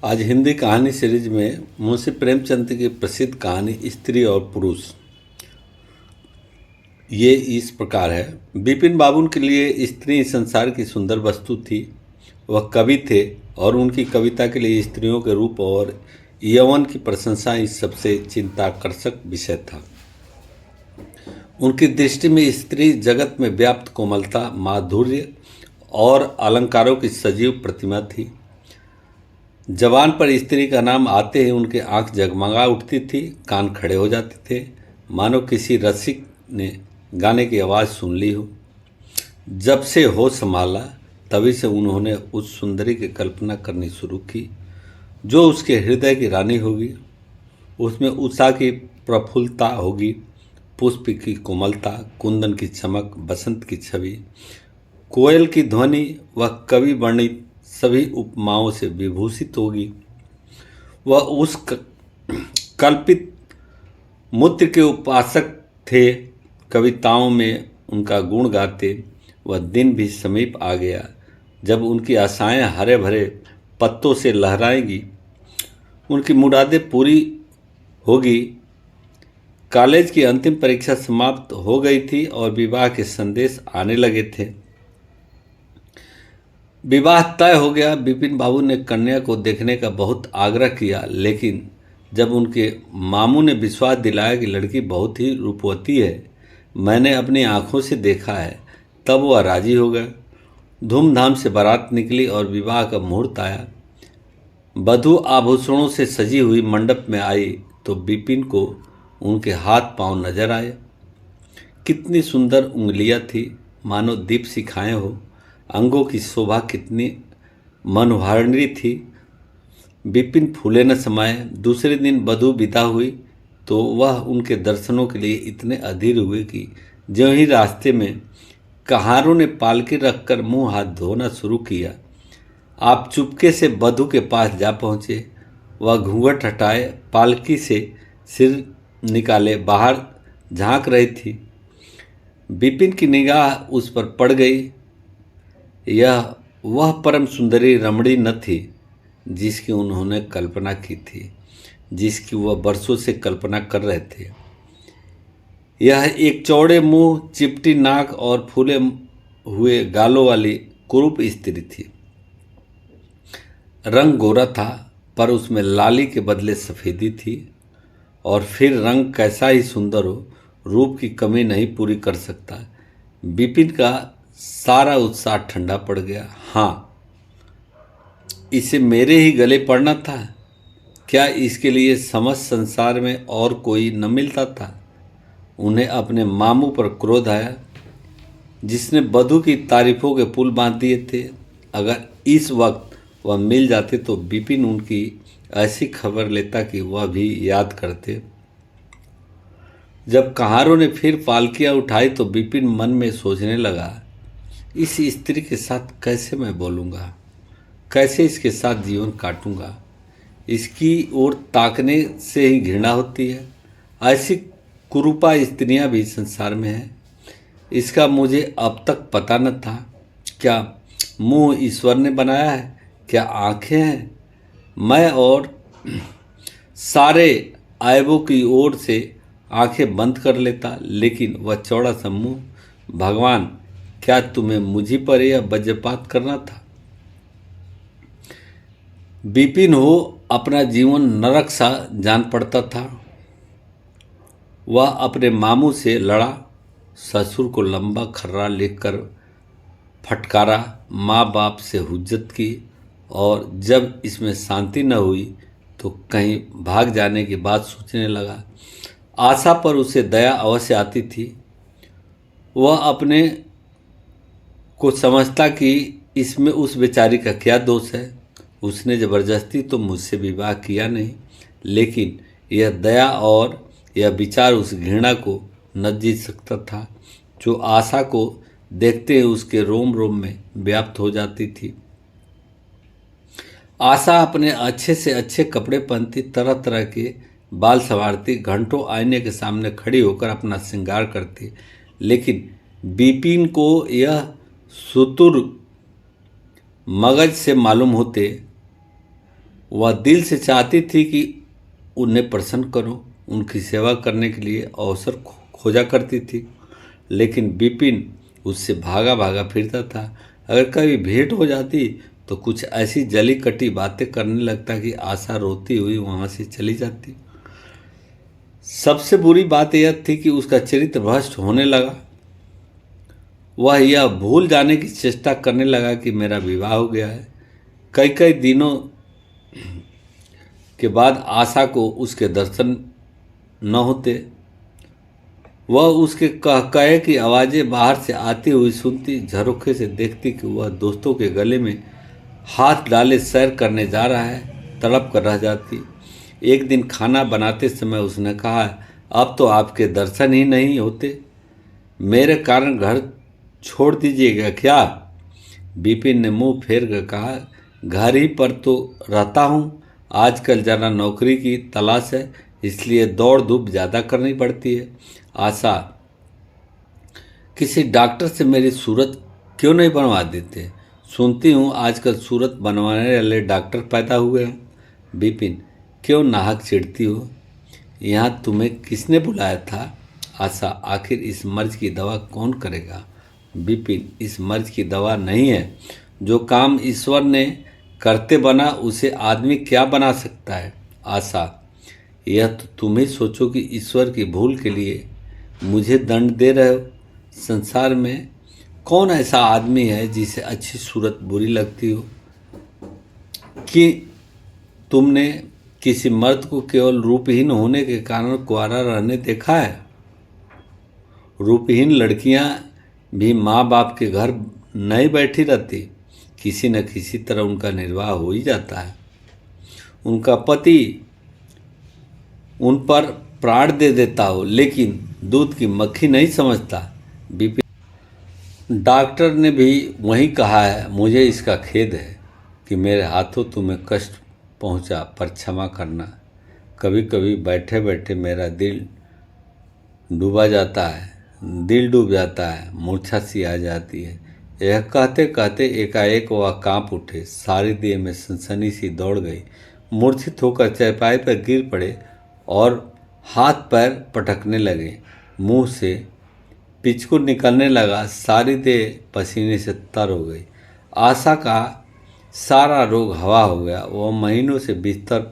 आज हिंदी कहानी सीरीज में मुंशी प्रेमचंद की प्रसिद्ध कहानी स्त्री और पुरुष ये इस प्रकार है। बिपिन बाबू के लिए स्त्री संसार की सुंदर वस्तु थी। वह कवि थे और उनकी कविता के लिए स्त्रियों के रूप और यौवन की प्रशंसा इस सबसे चिंताकर्षक विषय था। उनकी दृष्टि में स्त्री जगत में व्याप्त कोमलता, माधुर्य और अलंकारों की सजीव प्रतिमा थी। जबान पर स्त्री का नाम आते ही उनकी आंख जगमगा उठती थी, कान खड़े हो जाते थे, मानो किसी रसिक ने गाने की आवाज़ सुन ली हो। जब से होश संभाला तभी से उन्होंने उस सुंदरी की कल्पना करनी शुरू की जो उसके हृदय की रानी होगी। उसमें उषा की प्रफुल्लता होगी, पुष्प की कोमलता, कुंदन की चमक, बसंत की छवि, कोयल की ध्वनि, वह कवि वर्णित सभी उपमाओं से विभूषित होगी। वह उस कल्पित मूर्ति के उपासक थे। कविताओं में उनका गुण गाते वह दिन भी समीप आ गया जब उनकी आशाएं हरे भरे पत्तों से लहराएंगी, उनकी मुरादें पूरी होगी। कॉलेज की अंतिम परीक्षा समाप्त हो गई थी और विवाह के संदेश आने लगे थे। विवाह तय हो गया। बिपिन बाबू ने कन्या को देखने का बहुत आग्रह किया, लेकिन जब उनके मामू ने विश्वास दिलाया कि लड़की बहुत ही रूपवती है, मैंने अपनी आंखों से देखा है, तब वह राजी हो गए। धूमधाम से बारात निकली और विवाह का मुहूर्त आया। वधू आभूषणों से सजी हुई मंडप में आई तो बिपिन को उनके हाथ पांव नजर आए। कितनी सुंदर उंगलियां थी, मानो दीप शिखाएं हो। अंगों की शोभा कितनी मनोहारिणी थी। बिपिन फूले न समाये। दूसरे दिन वधू विदा हुई तो वह उनके दर्शनों के लिए इतने अधीर हुए कि ज्यों ही रास्ते में कहारों ने पालकी रखकर मुंह हाथ धोना शुरू किया, आप चुपके से वधू के पास जा पहुँचे। वह घूंघट हटाए, पालकी से सिर निकाले बाहर झांक रही थी। बिपिन की निगाह उस पर पड़ गई। यह वह परम सुंदरी रमणी न थी जिसकी उन्होंने कल्पना की थी, जिसकी वह वर्षों से कल्पना कर रहे थे। यह एक चौड़े मुंह, चिपटी नाक और फूले हुए गालों वाली कुरूप स्त्री थी। रंग गोरा था पर उसमें लाली के बदले सफ़ेदी थी। और फिर रंग कैसा ही सुंदर हो, रूप की कमी नहीं पूरी कर सकता। बिपिन का सारा उत्साह ठंडा पड़ गया। हाँ, इसे मेरे ही गले पड़ना था। क्या इसके लिए समस्त संसार में और कोई न मिलता था? उन्हें अपने मामू पर क्रोध आया जिसने वधू की तारीफों के पुल बांध दिए थे। अगर इस वक्त वह मिल जाते तो बिपिन उनकी ऐसी खबर लेता कि वह भी याद करते। जब कहारों ने फिर पालकियां उठाई तो बिपिन मन में सोचने लगा, इस स्त्री के साथ कैसे मैं बोलूँगा, कैसे इसके साथ जीवन काटूँगा। इसकी ओर ताकने से ही घृणा होती है। ऐसी कुरूपा स्त्रियां भी संसार में हैं। इसका मुझे अब तक पता न था। क्या मुंह ईश्वर ने बनाया है? क्या आँखें हैं? मैं और सारे आयबों की ओर से आंखें बंद कर लेता, लेकिन वह चौड़ा सा मुंह। भगवान, क्या तुम्हें मुझी पर यह वज्रपात करना था? बिपिन हो अपना जीवन नरक सा जान पड़ता था। वह अपने मामू से लड़ा, ससुर को लंबा खर्रा लिखकर फटकारा, माँ बाप से हुज्जत की, और जब इसमें शांति न हुई तो कहीं भाग जाने की बात सोचने लगा। आशा पर उसे दया अवश्य आती थी। वह अपने को समझता कि इसमें उस बेचारी का क्या दोष है। उसने जबरदस्ती तो मुझसे विवाह किया नहीं, लेकिन यह दया और यह विचार उस घृणा को न जीत सकता था जो आशा को देखते ही उसके रोम रोम में व्याप्त हो जाती थी। आशा अपने अच्छे से अच्छे कपड़े पहनती, तरह तरह के बाल संवारती, घंटों आईने के सामने खड़ी होकर अपना श्रृंगार करती, लेकिन बिपिन को यह सुतुर मगज से मालूम होते वह दिल से चाहती थी कि उन्हें प्रसन्न करूं, उनकी सेवा करने के लिए अवसर खोजा करती थी, लेकिन विपिन उससे भागा भागा फिरता था। अगर कभी भेंट हो जाती तो कुछ ऐसी जली कटी बातें करने लगता कि आशा रोती हुई वहां से चली जाती। सबसे बुरी बात यह थी कि उसका चरित्र भ्रष्ट होने लगा। वह यह भूल जाने की चेष्टा करने लगा कि मेरा विवाह हो गया है। कई कई दिनों के बाद आशा को उसके दर्शन न होते। वह उसके कहे की आवाज़ें बाहर से आती हुई सुनती, झरोखे से देखती कि वह दोस्तों के गले में हाथ डाले सैर करने जा रहा है, तड़प कर रह जाती। एक दिन खाना बनाते समय उसने कहा, अब तो आपके दर्शन ही नहीं होते, मेरे कारण घर छोड़ दीजिएगा क्या? विपिन ने मुंह फेर कर कहा, घर ही पर तो रहता हूँ, आजकल जरा नौकरी की तलाश है, इसलिए दौड़ धूप ज़्यादा करनी पड़ती है। आशा, किसी डॉक्टर से मेरी सूरत क्यों नहीं बनवा देते? सुनती हूँ आजकल सूरत बनवाने वाले डॉक्टर पैदा हुए हैं। विपिन, क्यों नाहक चिढ़ती हो? यहाँ तुम्हें किसने बुलाया था? आशा, आखिर इस मर्ज की दवा कौन करेगा? विपिन, इस मर्ज की दवा नहीं है, जो काम ईश्वर ने करते बना उसे आदमी क्या बना सकता है? आशा, यह तो तुम ही सोचो कि ईश्वर की भूल के लिए मुझे दंड दे रहे हो। संसार में कौन ऐसा आदमी है जिसे अच्छी सूरत बुरी लगती हो? कि तुमने किसी मर्द को केवल रूपहीन होने के कारण कुंवारा रहने देखा है? रूपहीन लड़कियां भी माँ बाप के घर नहीं बैठी रहती, किसी न किसी तरह उनका निर्वाह हो ही जाता है। उनका पति उन पर प्राण दे देता हो, लेकिन दूध की मक्खी नहीं समझता। विपिन, डॉक्टर ने भी वही कहा है। मुझे इसका खेद है कि मेरे हाथों तुम्हें कष्ट पहुंचा, पर क्षमा करना। कभी कभी बैठे बैठे मेरा दिल डूब जाता है, मूर्छा सी आ जाती है। यह कहते कहते एकाएक वह कांप उठे, सारी देह में सनसनी सी दौड़ गई, मूर्छित होकर चारपाई पर गिर पड़े और हाथ पैर पटकने लगे। मुंह से पिचकुर निकलने लगा, सारी देह पसीने से तर हो गई। आशा का सारा रोग हवा हो गया। वह महीनों से बिस्तर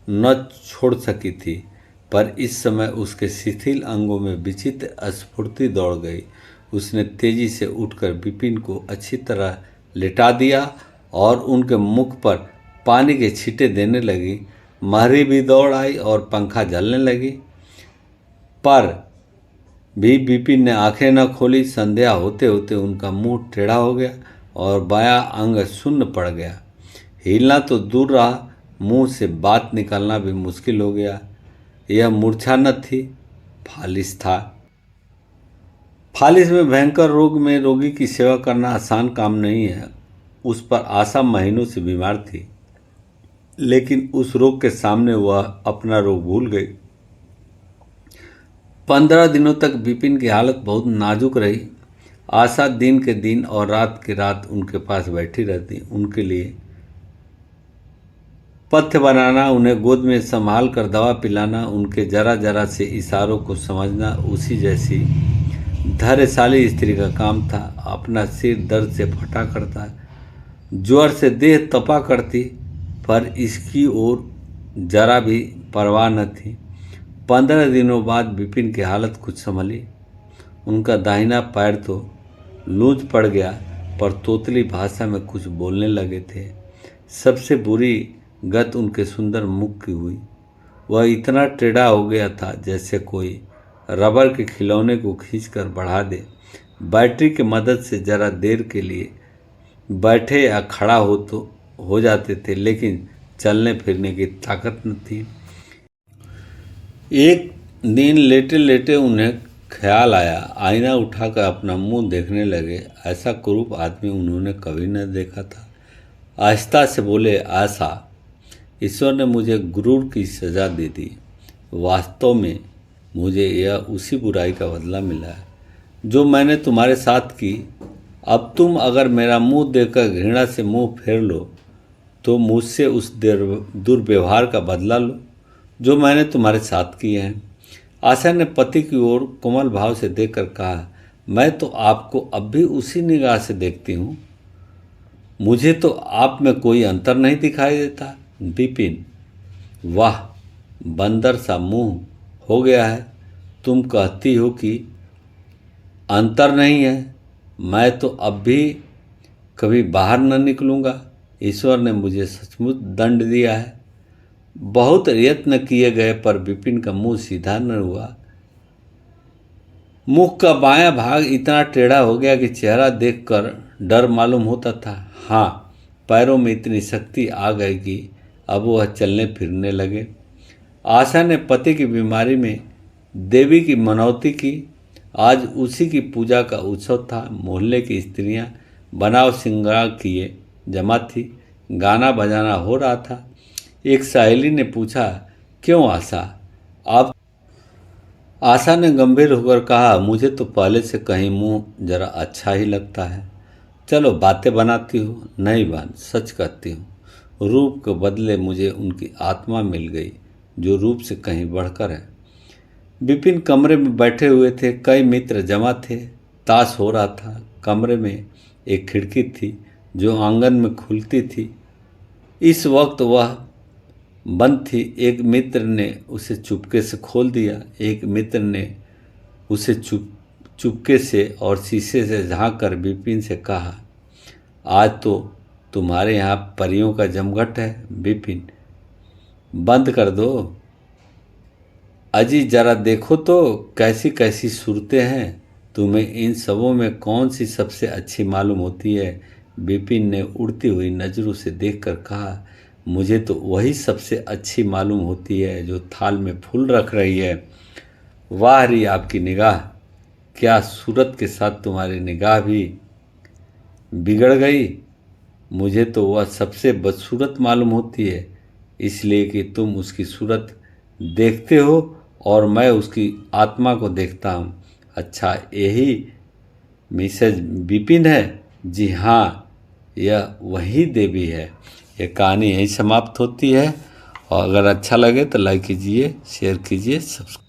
न छोड़ सकी थी, पर इस समय उसके शिथिल अंगों में विचित्र स्फूर्ति दौड़ गई। उसने तेजी से उठकर विपिन को अच्छी तरह लिटा दिया और उनके मुख पर पानी के छींटे देने लगी। महरी भी दौड़ आई और पंखा झलने लगी, पर भी विपिन ने आंखें न खोली। संध्या होते होते उनका मुंह टेढ़ा हो गया और बायां अंग शून्य पड़ गया। हिलना तो दूर रहा, मुंह से बात निकालना भी मुश्किल हो गया। यह मूर्छा न थी, फालिस था। फालिस में भयंकर रोग में रोगी की सेवा करना आसान काम नहीं है। उस पर आशा महीनों से बीमार थी, लेकिन उस रोग के सामने वह अपना रोग भूल गई। 15 दिनों तक विपिन की हालत बहुत नाजुक रही। आशा दिन के दिन और रात के रात उनके पास बैठी रहती, उनके लिए पथ्य बनाना, उन्हें गोद में संभाल कर दवा पिलाना, उनके जरा जरा से इशारों को समझना उसी जैसी धैर्यशाली स्त्री का काम था। अपना सिर दर्द से फटा करता, ज्वर से देह तपा करती, पर इसकी ओर जरा भी परवाह न थी। 15 दिनों बाद विपिन की हालत कुछ संभली। उनका दाहिना पैर तो लूज पड़ गया, पर तोतली भाषा में कुछ बोलने लगे थे। सबसे बुरी गत उनके सुंदर मुख की हुई। वह इतना टेढ़ा हो गया था जैसे कोई रबर के खिलौने को खींचकर बढ़ा दे। बैटरी की मदद से जरा देर के लिए बैठे या खड़ा हो जाते थे, लेकिन चलने फिरने की ताकत न थी। एक दिन लेटे लेटे उन्हें ख्याल आया, आईना उठाकर अपना मुंह देखने लगे। ऐसा कुरूप आदमी उन्होंने कभी न देखा था। आहिस्ता से बोले, आशा, ईश्वर ने मुझे गुरूर की सज़ा दे दी। वास्तव में मुझे यह उसी बुराई का बदला मिला है जो मैंने तुम्हारे साथ की। अब तुम अगर मेरा मुंह देखकर घृणा से मुंह फेर लो तो मुझसे उस दुर्व्यवहार का बदला लो जो मैंने तुम्हारे साथ किए हैं। आशा ने पति की ओर कोमल भाव से देखकर कहा, मैं तो आपको अब भी उसी निगाह से देखती हूँ, मुझे तो आप में कोई अंतर नहीं दिखाई देता। विपिन, वाह, बंदर सा मुंह हो गया है। तुम कहती हो कि अंतर नहीं है, मैं तो अब भी कभी बाहर न निकलूँगा। ईश्वर ने मुझे सचमुच दंड दिया है। बहुत यत्न किए गए पर विपिन का मुंह सीधा न हुआ। मुख का बायां भाग इतना टेढ़ा हो गया कि चेहरा देखकर डर मालूम होता था। हाँ, पैरों में इतनी शक्ति आ गई कि अब वह चलने फिरने लगे। आशा ने पति की बीमारी में देवी की मनौती की। आज उसी की पूजा का उत्सव था। मोहल्ले की स्त्रियां बनाव श्रृंगार किए जमा थी। गाना बजाना हो रहा था। एक सहेली ने पूछा, क्यों आशा, आप? आशा ने गंभीर होकर कहा, मुझे तो पहले से कहीं मुंह जरा अच्छा ही लगता है। चलो बातें बनाती हो। नहीं बहन, सच कहती हूँ, रूप के बदले मुझे उनकी आत्मा मिल गई जो रूप से कहीं बढ़कर है। विपिन कमरे में बैठे हुए थे। कई मित्र जमा थे। ताश हो रहा था। कमरे में एक खिड़की थी जो आंगन में खुलती थी। इस वक्त वह बंद थी। एक मित्र ने उसे चुपके से खोल दिया। एक मित्र ने उसे चुपके से और शीशे से झांक कर विपिन से कहा, आज तो तुम्हारे यहाँ परियों का जमघट है विपिन, बंद कर दो। अजी जरा देखो तो कैसी कैसी सूरतें हैं। तुम्हें इन सबों में कौन सी सबसे अच्छी मालूम होती है? विपिन ने उड़ती हुई नज़रों से देखकर कहा, मुझे तो वही सबसे अच्छी मालूम होती है जो थाल में फूल रख रही है। वाह री आपकी निगाह, क्या सूरत के साथ तुम्हारी निगाह भी बिगड़ गई। मुझे तो वह सबसे बदसूरत मालूम होती है, इसलिए कि तुम उसकी सूरत देखते हो और मैं उसकी आत्मा को देखता हूँ। अच्छा, यही मिसेज विपिन है? जी हाँ, यह वही देवी है। यह कहानी यहीं समाप्त होती है और अगर अच्छा लगे तो लाइक कीजिए, शेयर कीजिए, सब्सक्राइब